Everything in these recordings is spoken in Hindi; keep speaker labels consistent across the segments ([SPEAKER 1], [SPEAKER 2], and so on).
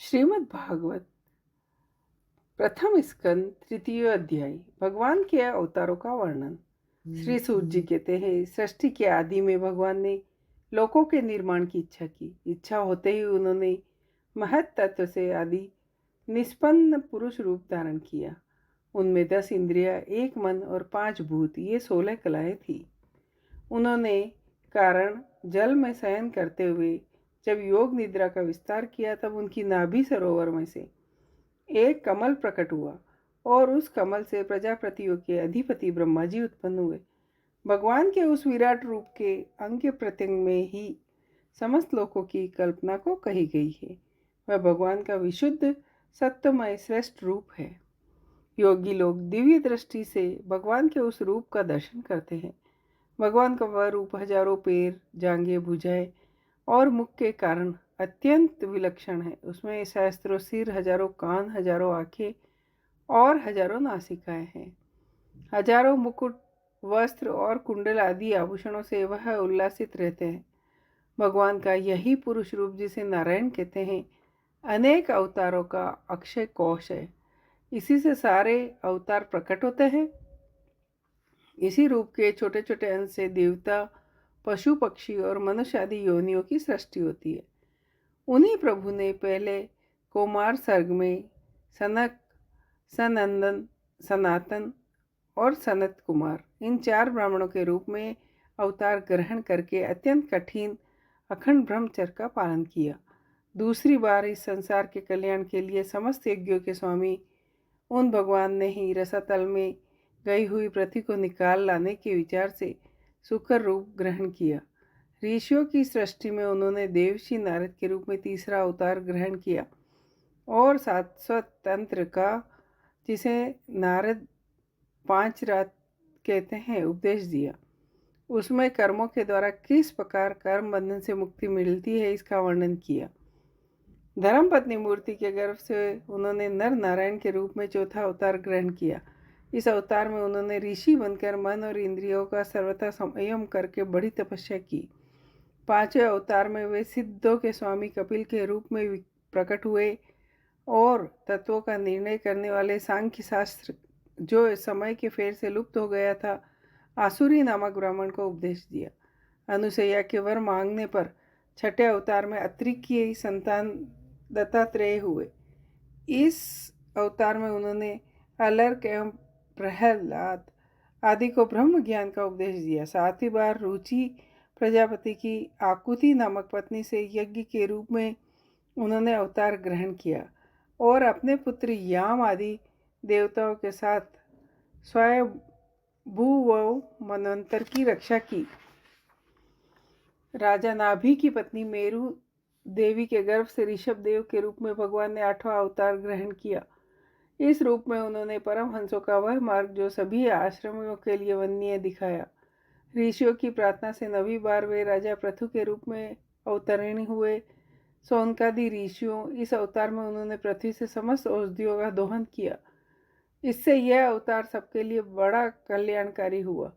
[SPEAKER 1] श्रीमद् भागवत प्रथम स्कंद तृतीय अध्याय। भगवान के अवतारों का वर्णन। श्री सूत जी कहते हैं, सृष्टि के आदि में भगवान ने लोकों के निर्माण की इच्छा की। इच्छा होते ही उन्होंने महत तत्व से आदि निष्पन्न पुरुष रूप धारण किया। उनमें 10 इंद्रियां, 1 मन और 5 भूत, ये 16 कलाएं थी। उन्होंने कारण जल में शयन करते हुए जब योग निद्रा का विस्तार किया, तब उनकी नाभि सरोवर में से एक कमल प्रकट हुआ और उस कमल से प्रजापतियों के अधिपति ब्रह्मा जी उत्पन्न हुए। भगवान के उस विराट रूप के अंग प्रत्यंग में ही समस्त लोकों की कल्पना को कही गई है। वह भगवान का विशुद्ध सत्यमय श्रेष्ठ रूप है। योगी लोग दिव्य दृष्टि से भगवान के उस रूप का दर्शन करते हैं। भगवान का वह रूप हजारों पैर, जांघें, भुजाएं और मुख के कारण अत्यंत विलक्षण है। उसमें सहस्त्रों सिर, हजारों कान, हजारों आंखें और हजारों नासिकाएं हैं। हजारों मुकुट, वस्त्र और कुंडल आदि आभूषणों से वह उल्लासित रहते हैं। भगवान का यही पुरुष रूप, जिसे नारायण कहते हैं, अनेक अवतारों का अक्षय कोश है। इसी से सारे अवतार प्रकट होते हैं। इसी रूप के छोटे छोटे अंश से देवता, पशु, पक्षी और मनुष्य आदि योनियों की सृष्टि होती है। उन्हीं प्रभु ने पहले कुमार सर्ग में सनक, सनंदन, सनातन और सनत कुमार, इन 4 ब्राह्मणों के रूप में अवतार ग्रहण करके अत्यंत कठिन अखंड ब्रह्मचर्य का पालन किया। दूसरी बार इस संसार के कल्याण के लिए समस्त यज्ञों के स्वामी उन भगवान ने ही रसातल में गई हुई पृथ्वी को निकाल लाने के विचार से सुकर रूप ग्रहण किया। ऋषियों की सृष्टि में उन्होंने देवशी नारद के रूप में तीसरा अवतार ग्रहण किया और शाश्वत तंत्र का, जिसे नारद 5 रात कहते हैं, उपदेश दिया। उसमें कर्मों के द्वारा किस प्रकार कर्म बंधन से मुक्ति मिलती है, इसका वर्णन किया। धर्मपत्नी मूर्ति के गर्भ से उन्होंने नर नारायण के रूप में चौथा अवतार ग्रहण किया। इस अवतार में उन्होंने ऋषि बनकर मन और इंद्रियों का सर्वथा संयम करके बड़ी तपस्या की। 5वें अवतार में वे सिद्धों के स्वामी कपिल के रूप में प्रकट हुए और तत्वों का निर्णय करने वाले सांख्य शास्त्र, जो समय के फेर से लुप्त हो गया था, आसुरी नामक ब्राह्मण को उपदेश दिया। अनुसैया के वर मांगने पर 6ठे अवतार में अत्रि की संतान दत्तात्रेय हुए। इस अवतार में उन्होंने अलर्क एवं प्रहलाद आदि को ब्रह्म ज्ञान का उपदेश दिया। 7वीं बार रुचि प्रजापति की आकुति नामक पत्नी से यज्ञ के रूप में उन्होंने अवतार ग्रहण किया और अपने पुत्र याम आदि देवताओं के साथ स्वयंभू व मनवंतर की रक्षा की। राजा नाभि की पत्नी मेरु देवी के गर्भ से ऋषभ देव के रूप में भगवान ने 8वां अवतार ग्रहण किया। इस रूप में उन्होंने परमहंसों का वह मार्ग, जो सभी आश्रमों के लिए वंदनीय, दिखाया। ऋषियों की प्रार्थना से 9वीं बार वे राजा पृथु के रूप में अवतरण हुए। सौनकादि ऋषियों, इस अवतार में उन्होंने पृथ्वी से समस्त औषधियों का दोहन किया। इससे यह अवतार सबके लिए बड़ा कल्याणकारी हुआ।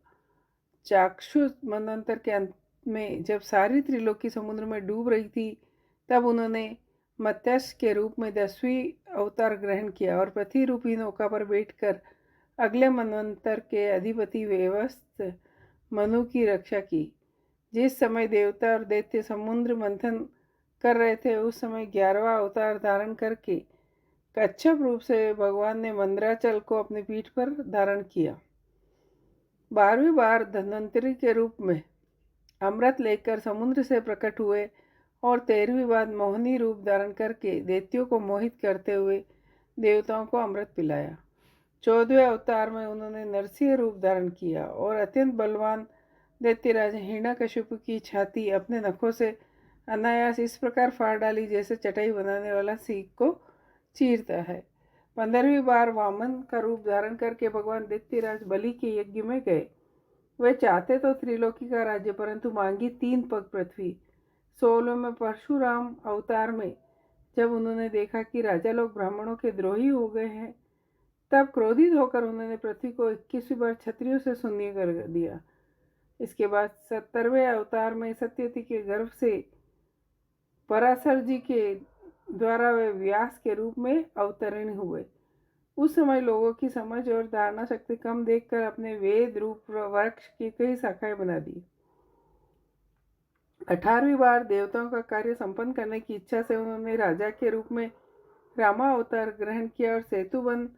[SPEAKER 1] चाक्षुष मनवंतर के अंत में जब सारी त्रिलोकी समुद्र में डूब रही थी, तब उन्होंने मत्स्य के रूप में 10वीं अवतार ग्रहण किया और पृथ्वी रूपी नौका पर बैठकर अगले मनवंतर के अधिपति वेवस्त मनु की रक्षा की। जिस समय देवता और दैत्य समुद्र मंथन कर रहे थे, उस समय 11वां अवतार धारण करके कच्छप रूप से भगवान ने मंदराचल को अपनी पीठ पर धारण किया। 12वीं बार धन्वंतरी के रूप में अमृत लेकर समुद्र से प्रकट हुए और 13वीं बार मोहिनी रूप धारण करके दैत्यों को मोहित करते हुए देवताओं को अमृत पिलाया। 14वें अवतार में उन्होंने नरसिंह रूप धारण किया और अत्यंत बलवान दैत्यराज हिरण्यकशिपु की छाती अपने नखों से अनायास इस प्रकार फाड़ डाली, जैसे चटाई बनाने वाला सीख को चीरता है। 15वीं बार वामन का रूप धारण करके भगवान दैत्यराज बलि के यज्ञ में गए। वे चाहते तो त्रिलोकी का राज्य, परंतु मांगी 3 पग पृथ्वी। 16वें परशुराम अवतार में जब उन्होंने देखा कि राजा लोग ब्राह्मणों के द्रोही हो गए हैं, तब क्रोधित होकर उन्होंने पृथ्वी को 21वीं बार क्षत्रियों से शून्य कर दिया। इसके बाद 70वें अवतार में सत्यवती के गर्भ से पराशर जी के द्वारा वे व्यास के रूप में अवतरण हुए। उस समय लोगों की समझ और धारणा शक्ति कम देखकर अपने वेद रूप वृक्ष की कई शाखाएं बना दी। 18वीं बार देवताओं का कार्य संपन्न करने की इच्छा से उन्होंने राजा के रूप में रामा अवतार ग्रहण किया और सेतुबंध,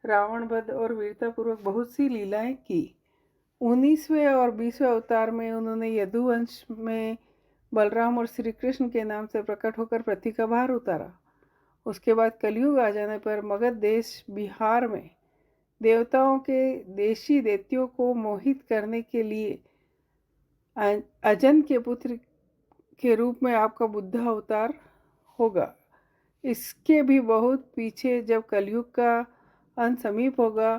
[SPEAKER 1] रावण वध और वीरतापूर्वक बहुत सी लीलाएं की। 19वें और 20वें अवतार में उन्होंने यदुवंश में बलराम और श्री कृष्ण के नाम से प्रकट होकर पृथ्वी का भार उतारा। उसके बाद कलयुग आ जाने पर मगध देश बिहार में देवताओं के देशी दैत्यों को मोहित करने के लिए अजन के पुत्र के रूप में आपका बुद्ध अवतार होगा। इसके भी बहुत पीछे जब कलयुग का अंत समीप होगा,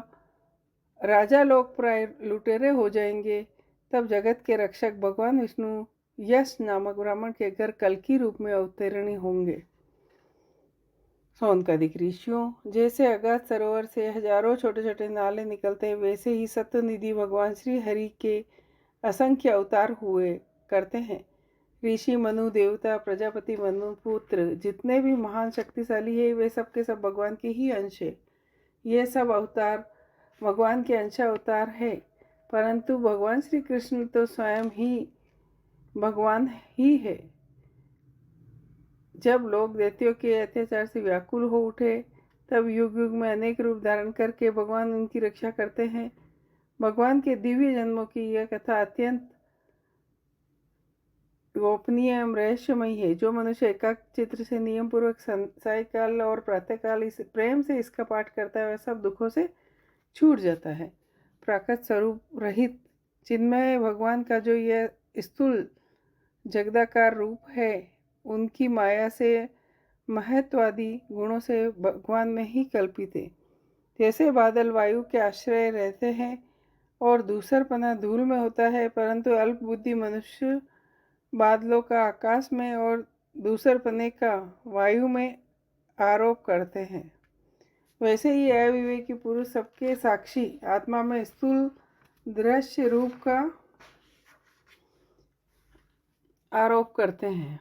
[SPEAKER 1] राजा लोग प्राय लुटेरे हो जाएंगे, तब जगत के रक्षक भगवान विष्णु यश नामक ब्राह्मण के घर कल्कि रूप में अवतरणी होंगे। सौनकादिक ऋषियों जैसे अगाध सरोवर से हजारों छोटे छोटे नाले निकलते हैं, वैसे ही सत्यनिधि भगवान श्री हरि के असंख्य अवतार हुए करते हैं। ऋषि मनु, देवता, प्रजापति, मनु पुत्र, जितने भी महान शक्तिशाली है, वे सब के सब भगवान के ही अंश है। ये सब अवतार भगवान के अंश अवतार है, परंतु भगवान श्री कृष्ण तो स्वयं ही भगवान ही है। जब लोग दैत्यों के अत्याचार से व्याकुल हो उठे, तब युग युग में अनेक रूप धारण करके भगवान उनकी रक्षा करते हैं। भगवान के दिव्य जन्मों की यह कथा अत्यंत गोपनीय एवं रहस्यमयी है। जो मनुष्य एकाग्र चित्र से नियम पूर्वक सायकाल और प्रातःकाल इस प्रेम से इसका पाठ करता है, वह सब दुखों से छूट जाता है। प्राकृत स्वरूप रहित चिन्मय भगवान का जो यह स्थूल जगदाकार रूप है, उनकी माया से महत्वादी गुणों से भगवान में ही कल्पित है। जैसे बादल वायु के आश्रय रहते हैं और दूसरपना धूल में होता है, परंतु अल्प बुद्धि मनुष्य बादलों का आकाश में और दूसरपने का वायु में आरोप करते हैं, वैसे ही अविवेकी पुरुष सबके साक्षी आत्मा में स्थूल दृश्य रूप का आरोप करते हैं।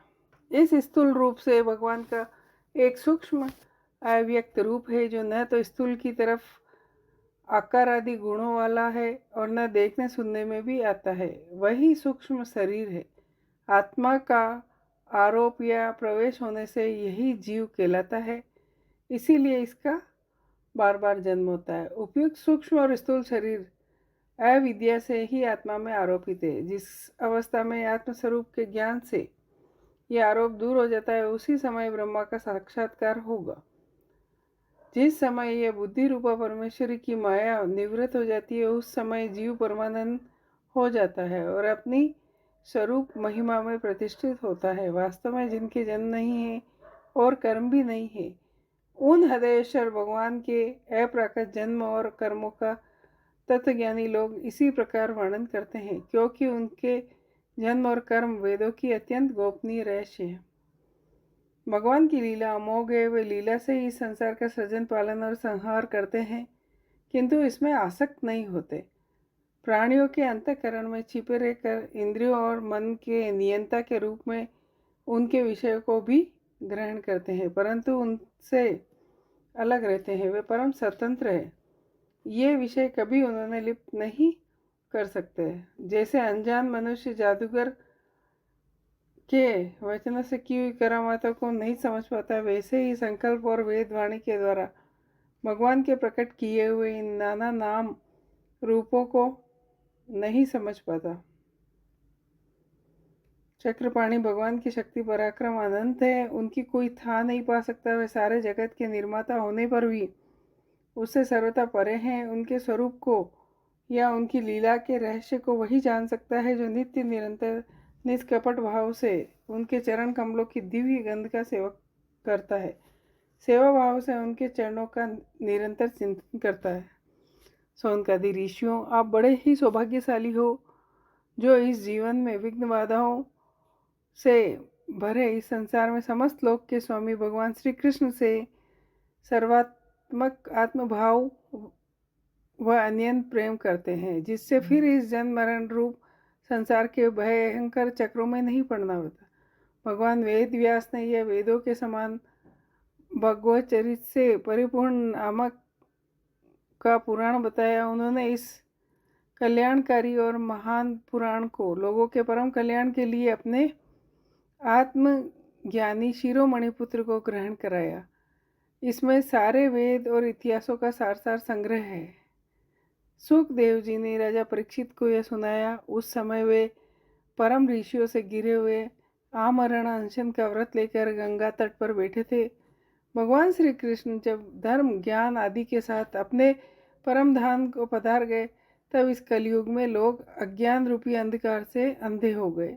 [SPEAKER 1] इस स्थूल रूप से भगवान का एक सूक्ष्म अव्यक्त रूप है, जो न तो स्थूल की तरफ आकार आदि गुणों वाला है और न देखने सुनने में भी आता है। वही सूक्ष्म शरीर है। आत्मा का आरोप या प्रवेश होने से यही जीव कहलाता है, इसीलिए इसका बार बार जन्म होता है। उपयुक्त सूक्ष्म और स्थूल शरीर अविद्या से ही आत्मा में आरोपित है। जिस अवस्था में आत्मस्वरूप के ज्ञान से यह आरोप दूर हो जाता है, उसी समय ब्रह्मा का साक्षात्कार होगा। जिस समय यह बुद्धि रूपा परमेश्वरी की माया निवृत्त हो जाती है, उस समय जीव परमानंद हो जाता है और अपनी स्वरूप महिमा में प्रतिष्ठित होता है। वास्तव में जिनके जन्म नहीं है और कर्म भी नहीं है, उन हृदयेश्वर भगवान के अप्राकृत जन्म और कर्मों का तत्वज्ञानी लोग इसी प्रकार वर्णन करते हैं, क्योंकि उनके जन्म और कर्म वेदों की अत्यंत गोपनीय रहस्य है। भगवान की लीला अमोघ है। वे लीला से ही संसार का सृजन, पालन और संहार करते हैं, किंतु इसमें आसक्त नहीं होते। प्राणियों के अंतःकरण में छिपे रहकर इंद्रियों और मन के नियंता के रूप में उनके विषयों को भी ग्रहण करते हैं, परंतु उनसे अलग रहते हैं। वे परम स्वतंत्र है। ये विषय कभी उन्होंने लिप्त नहीं कर सकते। जैसे अनजान मनुष्य जादूगर के वचनों से की हुई करामातों को नहीं समझ पाता, वैसे ही संकल्प और वेद वाणी के द्वारा भगवान के प्रकट किए हुए इन नाना नाम रूपों को नहीं समझ पाता। चक्रपाणी भगवान की शक्ति पराक्रम अनंत है, उनकी कोई था नहीं पा सकता। वे सारे जगत के निर्माता होने पर भी उससे सर्वथा परे हैं। उनके स्वरूप को या उनकी लीला के रहस्य को वही जान सकता है जो नित्य निरंतर निष्कपट भाव से उनके चरण कमलों की दिव्य गंध का सेवक करता है, सेवा भाव से उनके चरणों का निरंतर चिंतन करता है। सौनकादि ऋषियों, आप बड़े ही सौभाग्यशाली हो, जो इस जीवन में विघ्न बाधाओं से भरे इस संसार में समस्त लोक के स्वामी भगवान श्री कृष्ण से सर्वात्मक आत्मभाव व अनंत प्रेम करते हैं, जिससे फिर इस जन्म मरण रूप संसार के भयंकर चक्रों में नहीं पड़ना होता। भगवान वेद व्यास ने यह वेदों के समान भगवत चरित से परिपूर्ण नामक का पुराण बताया। उन्होंने इस कल्याणकारी और महान पुराण को लोगों के परम कल्याण के लिए अपने आत्मज्ञानी शिरोमणि पुत्र को ग्रहण कराया। इसमें सारे वेद और इतिहासों का सार सार संग्रह है। सुखदेव जी ने राजा परीक्षित को यह सुनाया। उस समय वे परम ऋषियों से घिरे हुए आमरण अनशन का व्रत लेकर गंगा तट पर बैठे थे। भगवान श्री कृष्ण जब धर्म ज्ञान आदि के साथ अपने परम धाम को पधार गए, तब इस कलयुग में लोग अज्ञान रूपी अंधकार से अंधे हो गए।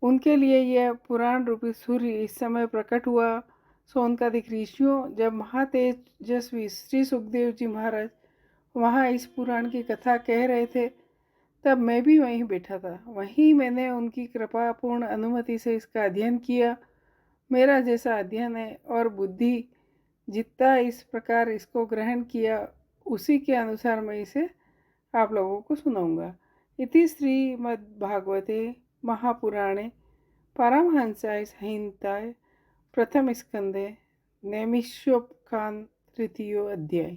[SPEAKER 1] उनके लिए यह पुराण रूपी सूर्य इस समय प्रकट हुआ। सोनकादिक ऋषियों, जब महातेजस्वी श्री सुखदेव जी महाराज वहाँ इस पुराण की कथा कह रहे थे, तब मैं भी वहीं बैठा था। वहीं मैंने उनकी कृपापूर्ण अनुमति से इसका अध्ययन किया। मेरा जैसा अध्ययन है और बुद्धि जितना इस प्रकार इसको ग्रहण किया, उसी के अनुसार मैं इसे आप लोगों को सुनाऊंगा। इति श्रीमद्भागवते महापुराणे पारमहंस्यां संहितायां प्रथम स्कंदे नैमिषोपख्यान तृतीयो अध्याय।